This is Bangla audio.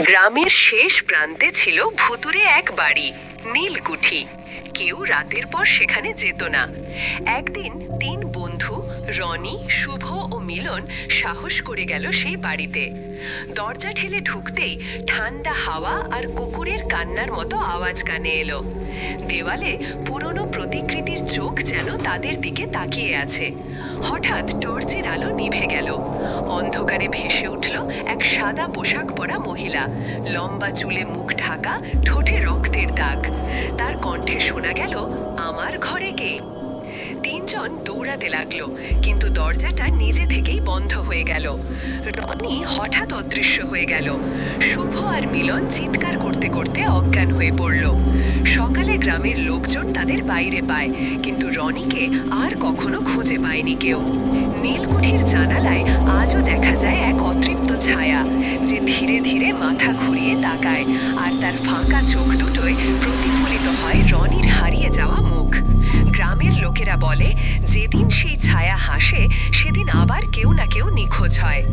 গ্রামের শেষ প্রান্তে ছিল ভুতুরে এক বাড়ি, নীলকুঠি। কেউ রাতের পর সেখানে যেত না। একদিন 3 বন্ধু রনি, শুভ ও মিলন সাহস করে গেল সেই বাড়িতে। দরজা ঠেলে ঢুকতেই ঠান্ডা হাওয়া আর কুকুরের কান্নার মতো আওয়াজ কানে এলো। দেওয়ালে পুরনো প্রতিকৃতির চোখ যেন তাদের দিকে তাকিয়ে আছে। হঠাৎ টর্চের আলো নিভে গেল। অন্ধকারে ভেসে উঠল এক সাদা পোশাক পরা মহিলা, লম্বা চুলে মুখ ঢাকা, ঠোঁটে রক্তের দাগ। তার কণ্ঠে শোনা গেল, আমার ঘরে কে? 3 জন দৌড়াতে লাগলো, কিন্তু দরজাটা নিজে থেকেই বন্ধ হয়ে গেল। রনি হঠাৎ অদৃশ্য হয়ে গেল। শুভ আর মিলন চিৎকার করতে করতে অজ্ঞান হয়ে পড়ল। সকালে গ্রামের লোকজন তাদের বাইরে পায়, কিন্তু রনিকে আর কখনো খুঁজে পায়নি কেউ। নীলকুঠির জানালায় আজও দেখা যায় এক অতৃপ্ত ছায়া, যে ধীরে ধীরে মাথা ঘুরিয়ে তাকায়, আর তার ফাঁকা চোখ দুটোয় প্রতিফলিত হয় রনির হারিয়ে যাওয়া মুখ। গ্রামের লোকেরা বলে, যেদিন সেই ছায়া হাসে সেদিন আবার কেউ না কেউ নিখোঁজ হয়।